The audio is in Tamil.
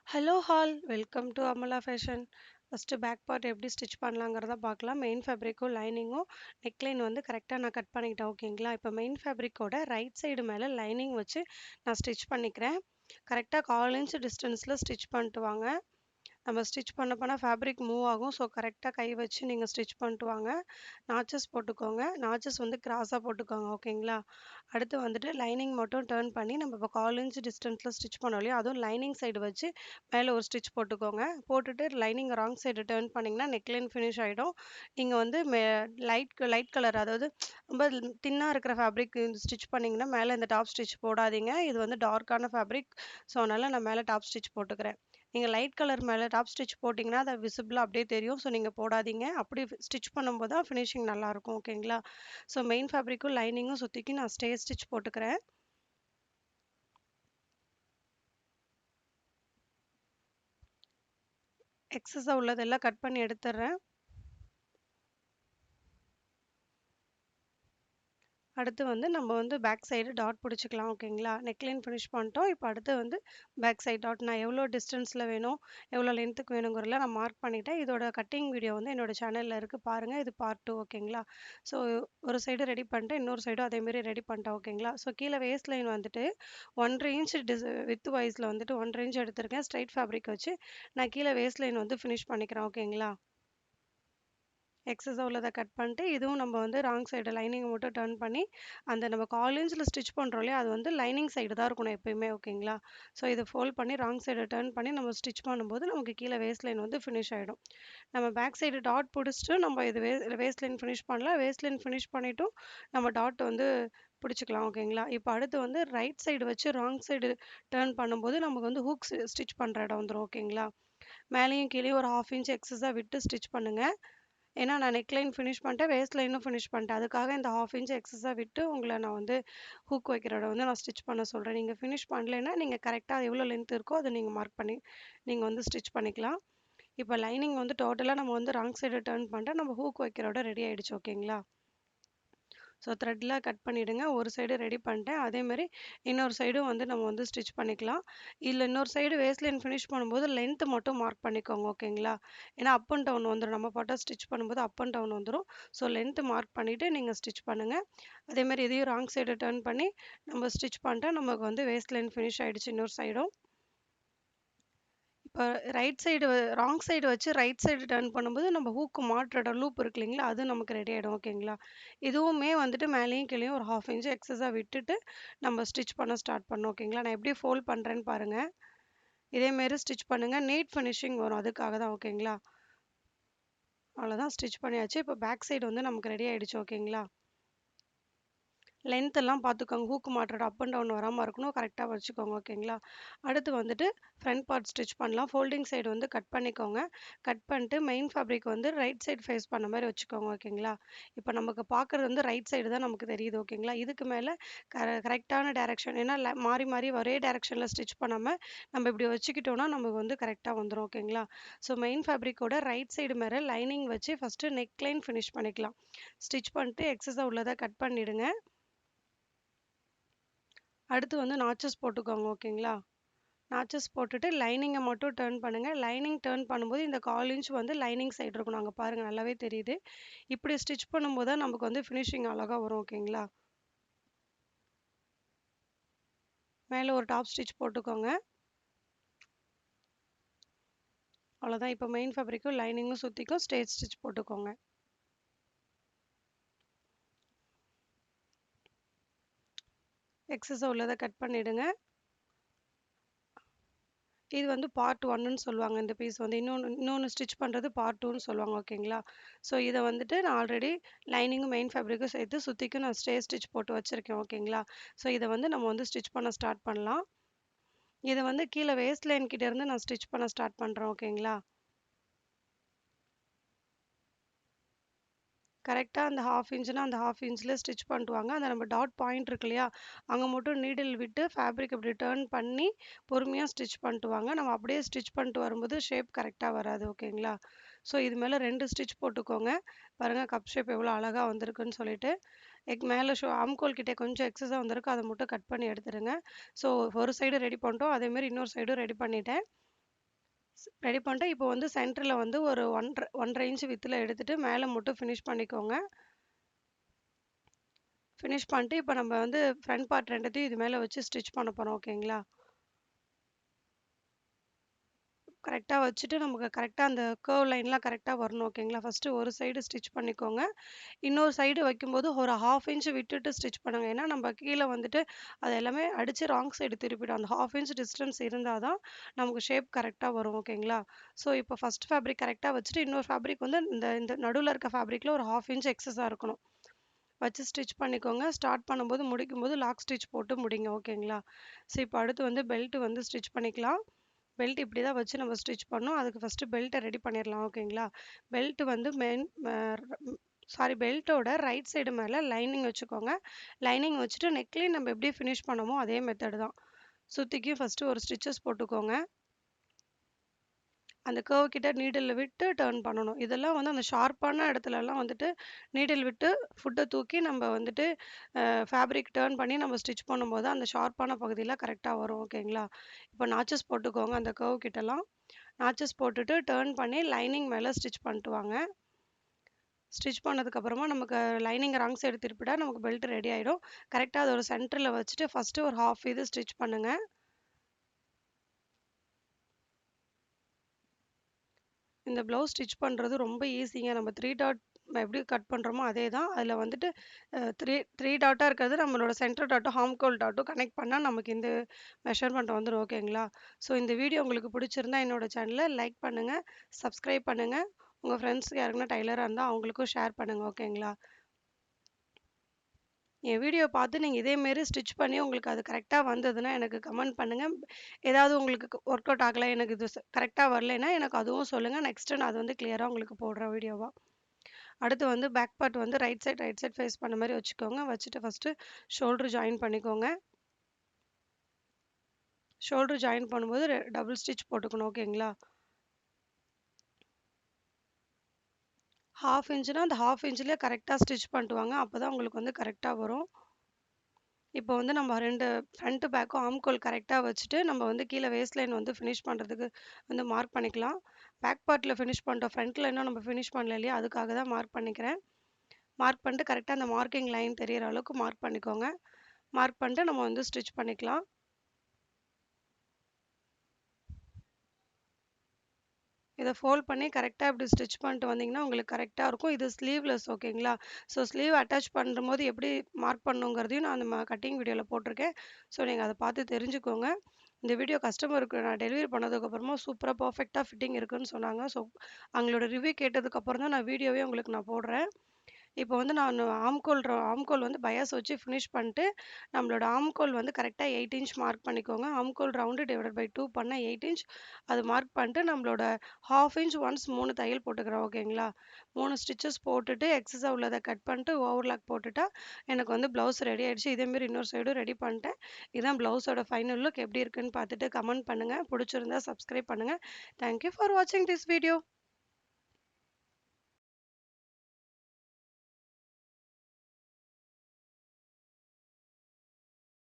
Hello all welcome to Amala fashion. First back part எப்படி ஸ்டிச் பண்ணலாங்கிறத பார்க்கலாம். மெயின் ஃபேப்ரிக்கும் லைனிங்கும் நெக்லைன் வந்து கரெக்டாக நான் கட் பண்ணிக்கிட்டேன் ஓகேங்களா. இப்போ மெயின் ஃபேப்ரிக்கோட ரைட் சைடு மேலே லைனிங் வச்சு நான் ஸ்டிச் பண்ணிக்கிறேன். கரெக்டாக 1/4 இன்ச் டிஸ்டன்ஸில் ஸ்டிச் பண்ணிட்டு வாங்க. நம்ம ஸ்டிச் பண்ண ஃபேப்ரிக் மூவ் ஆகும். ஸோ கரெக்டாக கை வச்சு நீங்கள் ஸ்டிச் பண்ணிட்டு வாங்க. நாச்சஸ் போட்டுக்கோங்க. நாச்சஸ் வந்து கிராஸாக போட்டுக்கோங்க ஓகேங்களா. அடுத்து வந்துட்டு லைனிங் மட்டும் டர்ன் பண்ணி நம்ம இப்போ 1/4 இன்ச் டிஸ்டன்ஸில் ஸ்டிச் பண்ணோம் இல்லையா, அதுவும் லைனிங் சைடு வச்சு மேலே ஒரு ஸ்டிச் போட்டுக்கோங்க. போட்டுட்டு லைனிங் ராங் சைடு டர்ன் பண்ணிங்கன்னா நெக்லைன் ஃபினிஷ் ஆகிடும். நீங்கள் வந்து லைட் கலர், அதாவது ரொம்ப தின்னாக இருக்கிற ஃபேப்ரிக் ஸ்டிச் பண்ணிங்கன்னா மேலே இந்த டாப் ஸ்டிச் போடாதீங்க. இது வந்து டார்க்கான ஃபேப்ரிக். ஸோ அதனால் நான் மேலே டாப் ஸ்டிச் போட்டுக்கிறேன். நீங்க லைட் கலர் மேல டாப் ஸ்டிச் போட்டீங்கன்னா, அது விசிபிளா அப்படியே தெரியும். ஸோ நீங்க போடாதீங்க. அப்படி ஸ்டிச் பண்ணும்போது தான் ஃபினிஷிங் நல்லாயிருக்கும். ஓகேங்களா? ஸோ மெயின் ஃபேப்ரிக்கும் லைனிங்கும் சுத்திக்கு நான் ஸ்டிச் போட்டுக்கிறேன். எக்ஸஸா உள்ளதெல்லாம் கட் பண்ணி எடுத்துடுறேன். அடுத்து வந்து நம்ம வந்து பேக் சைடு டாட் பிடிச்சிக்கலாம் ஓகேங்களா. நெக்லைன் ஃபினிஷ் பண்ணிட்டோம். இப்போ அடுத்து வந்து பேக் சைடு டாட் நான் எவ்வளோ டிஸ்டன்ஸில் வேணும், எவ்வளோ லென்த்துக்கு வேணுங்கிறதெல்லாம் நான் மார்க் பண்ணிட்டேன். இதோட கட்டிங் வீடியோ வந்து என்னோட சேனலில் இருக்குது பாருங்கள். இது பார்ட் 2 ஓகேங்களா. ஸோ ஒரு சைடு ரெடி பண்ணிட்டு இன்னொரு சைடும் அதேமாரி ரெடி பண்ணிட்டேன் ஓகேங்களா. ஸோ கீழே வேஸ்ட் லைன் வந்துட்டு 1.5 இன்ச் வித் வைஸில் வந்துட்டு 1.5 இன்ச் எடுத்திருக்கேன். ஸ்ட்ரைட் ஃபேப்ரிக் வச்சு நான் கீழே வேஸ்ட் லைன் வந்து ஃபினிஷ் பண்ணிக்கிறேன் ஓகேங்களா. எக்ஸஸா உள்ளத கட் பண்ணிட்டு, இதுவும் நம்ம வந்து ராங் சைடு லைனிங்க மட்டும் டர்ன் பண்ணி, அந்த நம்ம 1/4 இன்ச்ல ஸ்டிச் பண்றோம் இல்லையா, அது வந்து லைனிங் சைடு தான் இருக்கணும் எப்பயுமே ஓகேங்களா. ஸோ இத ஃபோல்ட் பண்ணி ராங் சைடு டர்ன் பண்ணி நம்ம ஸ்டிச் பண்ணும்போது நமக்கு கீழ வேஸ்ட் லைன் வந்து ஃபினிஷ் ஆயிடும். நம்ம பேக் சைடு டாட் புடிச்சுட்டு நம்ம இது வேஸ்ட் லைன் ஃபினிஷ் பண்ணலாம். வேஸ்ட் லைன் ஃபினிஷ் பண்ணிட்டும் நம்ம டாட் வந்து பிடிச்சுக்கலாம் ஓகேங்களா. இப்போ அடுத்து வந்து ரைட் சைடு வச்சு ராங் சைடு டர்ன் பண்ணும்போது நமக்கு வந்து ஹூக் ஸ்டிச் பண்ற இடம் வந்துரும் ஓகேங்களா. மேலேயும் கீழயும் ஒரு 1/2 இன்ச் எக்ஸஸா விட்டு ஸ்டிச் பண்ணுங்க. ஏன்னா நான் நெக்லைன் ஃபினிஷ் பண்ணிட்டேன். வேஸ்ட் லைனும் ஃபினிஷ் பண்ணிட்டேன். அதுக்காக இந்த 1/2 இன்ச் எக்ஸஸா விட்டு உங்கள நான் வந்து ஹூக் வைக்கிற இடம் வந்து நான் ஸ்டிச் பண்ண சொல்றேன். நீங்க ஃபினிஷ் பண்ணலைன்னா, நீங்க கரெக்ட்டா எவ்வளோ லென்த் இருக்கோ அத நீங்க மார்க் பண்ணி நீங்க வந்து ஸ்டிச் பண்ணிக்கலாம். இப்ப லைனிங் வந்து டோட்டலா நம்ம வந்து ராங் சைடு டர்ன் பண்ணிட்டா, நம்ம ஹூக் வைக்கிற இடம் ரெடி ஆயிடுச்சு ஓகேங்களா. ஸோ த்ரெட்லாம் கட் பண்ணிவிடுங்க. ஒரு சைடு ரெடி பண்ணிட்டேன். அதேமாரி இன்னொரு சைடும் வந்து நம்ம வந்து ஸ்டிச் பண்ணிக்கலாம். இதில் இன்னொரு சைடு வேஸ்ட் லைன் ஃபினிஷ் பண்ணும்போது லென்த் மட்டும் மார்க் பண்ணிக்கோங்க ஓகேங்களா. ஏன்னா அப் அண்ட் டவுன் வந்துடும். நம்ம பாட்டா ஸ்டிச் பண்ணும்போது அப் அண்ட் டவுன் வந்துடும். ஸோ லென்த் மார்க் பண்ணிவிட்டு நீங்கள் ஸ்டிச் பண்ணுங்கள். அதேமாரி இதையும் ராங் சைடு டர்ன் பண்ணி நம்ம ஸ்டிச் பண்ணிட்டா நமக்கு வந்து வேஸ்ட் லைன் ஃபினிஷ் ஆகிடுச்சு இன்னொரு சைடும். இப்போ ரைட் சைடு ராங் சைடு வச்சு ரைட் சைடு டர்ன் பண்ணும்போது நம்ம ஹூக்கு மாட்டுற இடம் லூப் இருக்கு இல்லைங்களா, அது நமக்கு ரெடி ஆகிடும் ஓகேங்களா. இதுவுமே வந்துட்டு மேலேயும் கீழேயும் ஒரு 1/2 இன்ச் எக்ஸஸாக விட்டுட்டு நம்ம ஸ்டிச் பண்ண ஸ்டார்ட் பண்ணோம் ஓகேங்களா. நான் எப்படி ஃபோல்ட் பண்ணுறேன்னு பாருங்கள். இதேமாரி ஸ்டிச் பண்ணுங்கள். நீட் ஃபினிஷிங் வரும், அதுக்காக தான் ஓகேங்களா. அவ்வளோதான், ஸ்டிச் பண்ணியாச்சு. இப்போ பேக் சைடு வந்து நமக்கு ரெடி ஆகிடுச்சு ஓகேங்களா. லென்த் எல்லாம் பார்த்துக்கோங்க. ஹூக் மாட்டுற அப் அண்ட் டவுன் வராமல் இருக்கணும். கரெக்டாக வச்சுக்கோங்க ஓகேங்களா. அடுத்து வந்துட்டு ஃப்ரண்ட் பார்ட் ஸ்டிச் பண்ணலாம். ஃபோல்டிங் சைடு வந்து கட் பண்ணிக்கோங்க. கட் பண்ணிட்டு மெயின் ஃபேப்ரிக் வந்து ரைட் சைடு ஃபேஸ் பண்ண மாதிரி வச்சுக்கோங்க ஓகேங்களா. இப்போ நமக்கு பார்க்குறது வந்து ரைட் சைடு தான் நமக்கு தெரியுது ஓகேங்களா. இதுக்கு மேலே கரெக்டான டைரக்ஷன், ஏன்னா மாறி மாறி ஒரே டைரக்ஷனில் ஸ்டிச் பண்ணாமல் நம்ம இப்படி வச்சுக்கிட்டோம்னா நமக்கு வந்து கரெக்டாக வந்துடும் ஓகேங்களா. ஸோ மெயின் ஃபேப்ரிக்கோட ரைட் சைடு மேலே லைனிங் வச்சு ஃபஸ்ட்டு நெக் லைன் ஃபினிஷ் பண்ணிக்கலாம். ஸ்டிச் பண்ணிட்டு எக்ஸஸாக உள்ளதை கட் பண்ணிவிடுங்க. அடுத்து வந்து நாச்சஸ் போட்டுக்கோங்க ஓகேங்களா. நாச்சஸ் போட்டுட்டு லைனிங்கை மட்டும் டர்ன் பண்ணுங்கள். லைனிங் டர்ன் பண்ணும்போது இந்த 1/4 இன்ச் வந்து லைனிங் சைடு இருக்கணும். அங்கே பாருங்கள், நல்லாவே தெரியுது. இப்படி ஸ்டிச் பண்ணும்போது தான் நமக்கு வந்து ஃபினிஷிங் அழகாக வரும் ஓகேங்களா. மேலே ஒரு டாப் ஸ்டிச் போட்டுக்கோங்க. அவ்வளோதான். இப்போ மெயின் ஃபேப்ரிக்கும் லைனிங்கும் சுற்றிக்கும் ஸ்ட்ரெயிட் ஸ்டிச் போட்டுக்கோங்க. எக்ஸஸாக உள்ளதை கட் பண்ணிவிடுங்க. இது வந்து பார்ட் 1ன்னு சொல்லுவாங்க. இந்த பீஸ் வந்து இன்னொன்று ஸ்டிச் பண்ணுறது பார்ட் 2ன்னு சொல்லுவாங்க ஓகேங்களா. ஸோ இதை வந்துட்டு நான் ஆல்ரெடி லைனிங்கும் மெயின் ஃபேப்ரிக்கும் சேர்த்து சுற்றிக்கும் நான் ஸ்டிச் போட்டு வச்சுருக்கேன் ஓகேங்களா. ஸோ இதை வந்து நம்ம வந்து ஸ்டிச் பண்ண ஸ்டார்ட் பண்ணலாம். இதை வந்து கீழே வேஸ்ட் லைன் கிட்ட இருந்து நான் ஸ்டிச் பண்ண ஸ்டார்ட் பண்ணுறேன் ஓகேங்களா. கரெக்டாக அந்த 1/2 இன்ச்னா அந்த 1/2 இன்ச்சில் ஸ்டிச் பண்ணிட்டு வாங்க. அந்த நம்ம டாட் பாயிண்ட் இருக்கு இல்லையா, அங்கே மட்டும் நீடில் விட்டு ஃபேப்ரிக் இப்படி டர்ன் பண்ணி பொறுமையாக ஸ்டிச் பண்ணிட்டு வாங்க. நம்ம அப்படியே ஸ்டிச் பண்ணிட்டு வரும்போது ஷேப் கரெக்டாக வராது ஓகேங்களா. ஸோ இது மேலே 2 ஸ்டிச் போட்டுக்கோங்க. பாருங்கள் கப் ஷேப் எவ்வளோ அழகாக வந்திருக்குன்னு சொல்லிட்டு. மேலே ஆம்கோல் கிட்டே கொஞ்சம் எக்ஸஸாக வந்திருக்கு, அதை மட்டும் கட் பண்ணி எடுத்துடுங்க. ஸோ ஒரு சைடு ரெடி பண்ணிட்டோம். அதேமாரி இன்னொரு சைடும் ரெடி பண்ணிட்டேன். ரெடி பண்ணிட்டு இப்போ வந்து சென்டர்ல வந்து ஒரு 1 1/2 இன்ச் வித்துல எடுத்துட்டு மேல மட்டும் ஃபினிஷ் பண்ணிக்கோங்க. ஃபினிஷ் பண்ணிட்டு இப்போ நம்ம வந்து ஃப்ரண்ட் பார்ட் 2த்தையும் இது மேல வச்சு ஸ்டிச் பண்ண போறோம். ஓகேங்களா? கரெக்ட்டா வச்சுட்டு நமக்கு கரெக்ட்டா அந்த கர்வ் லைன்லாம் கரெக்ட்டா வரணும். ஓகேங்களா? ஃபர்ஸ்ட்டு ஒரு சைடு ஸ்டிச் பண்ணிக்கோங்க. இன்னொரு சைடு வைக்கும்போது ஒரு 1/2 இன்ச் விட்டுட்டு ஸ்டிச் பண்ணுங்க. ஏன்னா, நம்ம கீழ வந்துட்டு அது எல்லாமே அடிச்சு ராங் சைடு திருப்பிடும். அந்த 1/2 இன்ச் டிஸ்டன்ஸ் இருந்தா தான் நமக்கு ஷேப் கரெக்ட்டா வரும். ஓகேங்களா? ஸோ, இப்போ ஃபர்ஸ்ட் ஃபேப்ரிக் கரெக்ட்டா வச்சுட்டு, இன்னொரு ஃபேப்ரிக் வந்து இந்த இந்த நடுவுல இருக்க ஃபேப்ரிக்ல ஒரு 1/2 இன்ச் எக்ஸஸா இருக்கணும். வச்சு ஸ்டிச் பண்ணிக்கோங்க. ஸ்டார்ட் பண்ணும்போது, முடிக்கும்போது லாக் ஸ்டிச் போட்டு முடிங்க. ஓகேங்களா? ஸோ, இப்போ அடுத்து வந்து பெல்ட் வந்து ஸ்டிச் பண்ணிக்கலாம். பெல்ட் இப்படி தான் வச்சு நம்ம ஸ்டிச் பண்ணணும். அதுக்கு ஃபர்ஸ்ட்டு பெல்ட்ட ரெடி பண்ணிரலாம். ஓகேங்களா? பெல்ட் வந்து பெல்ட்டோட ரைட் சைடு மேல லைனிங் வச்சுக்கோங்க. லைனிங் வச்சுட்டு நெக்லைன் நம்ம எப்படி ஃபினிஷ் பண்ணோமோ அதே மெத்தட் தான். சுத்திக்கும் ஃபர்ஸ்ட்டு ஒரு ஸ்டிச்சஸ் போட்டுக்கோங்க. அந்த கர்வ் கிட்ட நீடில் விட்டு டர்ன் பண்ணணும். இதெல்லாம் வந்து அந்த ஷார்ப்பான இடத்துலலாம் வந்துட்டு நீடில் விட்டு ஃபுட்ட தூக்கி நம்ம வந்துட்டு ஃபேப்ரிக் டர்ன் பண்ணி நம்ம ஸ்டிச் பண்ணும்போது அந்த ஷார்ப்பான பகுதியில கரெக்ட்டா வரும். ஓகேங்களா? இப்போ நாச்சஸ் போட்டுக்கோங்க அந்த கர்வ் கிட்டலாம். நாச்சஸ் போட்டுட்டு டர்ன் பண்ணி லைனிங் மேல ஸ்டிச் பண்ணிட்டு வாங்க. ஸ்டிச் பண்ணதுக்கப்புறமா நமக்கு லைனிங் ராங் சைடு திருப்பிட்டா நமக்கு பெல்ட் ரெடி ஆயிடும். கரெக்ட்டா அதோட சென்டர்ல வச்சுட்டு ஃபர்ஸ்ட்டு ஒரு 1/2 இது ஸ்டிச் பண்ணுங்க. இந்த ப்ளவுஸ் ஸ்டிச் பண்ணுறது ரொம்ப ஈஸிங்க. நம்ம 3 டாட் எப்படி கட் பண்ணுறோமோ அதே தான். அதில் வந்துட்டு 3 டாட்டா இருக்கிறது நம்மளோட சென்டர் டாட்டும், ஹார்ம் கோல் டாட்டும் கனெக்ட் பண்ணா நமக்கு இந்த மெஷர்மென்ட் வந்துரும். ஓகேங்களா? ஸோ இந்த வீடியோ உங்களுக்கு பிடிச்சிருந்தா என்னோட சேனல லைக் பண்ணுங்க, சப்ஸ்கிரைப் பண்ணுங்க. உங்க ஃப்ரெண்ட்ஸ்க்கு யாருக்குன்னா டெய்லரா இருந்தா அவங்களுக்கும் ஷேர் பண்ணுங்க. ஓகேங்களா? என் வீடியோ பார்த்து நீங்க இதே மாரி ஸ்டிச் பண்ணி உங்களுக்கு அது கரெக்ட்டா வந்ததுன்னா எனக்கு கமெண்ட் பண்ணுங்க. ஏதாவது உங்களுக்கு ஒர்க் அவுட் ஆகல, எனக்கு இது கரெக்ட்டா வரலைன்னா எனக்கு அதுவும் சொல்லுங்க. நெக்ஸ்ட் நான் அது வந்து கிளியரா உங்களுக்கு போடுறேன் வீடியோவா. அடுத்து வந்து பேக் பார்ட் வந்து ரைட் சைட் ஃபேஸ் பண்ண மாரி வச்சுக்கோங்க. வச்சுட்டு ஃபர்ஸ்ட்டு ஷோல்டர் ஜாயின் பண்ணிக்கோங்க. ஷோல்டர் ஜாயின் பண்ணும்போது டபுள் ஸ்டிச் போட்டுக்கணும். ஓகேங்களா? 1/2 இன்ச்னா அந்த 1/2 இன்ச்லயே கரெக்ட்டா ஸ்டிச் பண்ணிட்டு வாங்க. அப்பதான் உங்களுக்கு வந்து கரெக்ட்டா வரும். இப்போ வந்து நம்ம 2 ஃப்ரண்ட் பேக்கும் ஆர்ம் ஹோல் கரெக்ட்டா வச்சுட்டு, நம்ம வந்து கீழ வேஸ்ட் லைன் வந்து ஃபினிஷ் பண்றதுக்கு வந்து மார்க் பண்ணிக்கலாம். பேக் பார்ட்ல ஃபினிஷ் பண்ணிட்டோம். ஃப்ரண்ட்ல இன்னும் நம்ம ஃபினிஷ் பண்ணல இல்லையா? அதுக்காக தான் மார்க் பண்ணிக்கிறேன். மார்க் பண்ணிட்டு கரெக்ட்டா அந்த மார்க்கிங் லைன் தெரியிற அளவுக்கு மார்க் பண்ணிக்கோங்க. மார்க் பண்ணிட்டு நம்ம வந்து ஸ்டிச் பண்ணிக்கலாம். இத ஃபோல்ட் பண்ணி கரெக்ட்டா இப்படி ஸ்டிச் பண்ணிட்டு வந்தீங்கன்னா, உங்களுக்கு கரெக்ட்டா இருக்கும். இது ஸ்லீவ்லெஸ் ஓகேங்களா? ஸோ ஸ்லீவ் அட்டாச் பண்ணும்போது எப்படி மார்க் பண்ணணுங்கிறதையும் நான் அந்த கட்டிங் வீடியோல போட்டிருக்கேன். ஸோ நீங்க அத பார்த்து தெரிஞ்சுக்கோங்க. இந்த வீடியோ கஸ்டமருக்கு நான் டெலிவரி பண்ணதுக்கப்புறமா சூப்பரா பெர்ஃபெக்ட்டா ஃபிட்டிங் இருக்குன்னு சொன்னாங்க. ஸோ அவங்களோட ரிவ்யூ கேட்டதுக்கப்புறம் தான் நான் வீடியோவே உங்களுக்கு நான் போடுறேன். இப்போ வந்து நான் ஆம்கோல் வந்து பயாஸ் வச்சு ஃபினிஷ் பண்ணிட்டு, நம்மளோட ஆம்கோல் வந்து கரெக்ட்டா 8 இன்ச் மார்க் பண்ணிக்கோங்க. ஆம்கோல் ரவுண்டு டிவைடட் பை 2 பண்ணா 8 இன்ச். அது மார்க் பண்ணிட்டு நம்மளோட 1/2 இன்ச் ஒன்ஸ் 3 தையல் போட்டுக்கிறேன். ஓகேங்களா? 3 ஸ்டிச்சஸ் போட்டுட்டு எக்ஸஸா உள்ளத கட் பண்ணிட்டு ஓவர்லாக் போட்டுட்டா, எனக்கு வந்து ப்ளவுஸ் ரெடி ஆயிடுச்சு. இதேமாரி இன்னொரு சைடும் ரெடி பண்ணிட்டேன். இதான் ப்ளவுஸோட ஃபைனல் லுக் எப்படி இருக்குன்னு பார்த்துட்டு கமெண்ட் பண்ணுங்க. புடிச்சிருந்தா சப்ஸ்கிரைப் பண்ணுங்க. தேங்க் யூ ஃபார் வாட்சிங் திஸ் வீடியோ.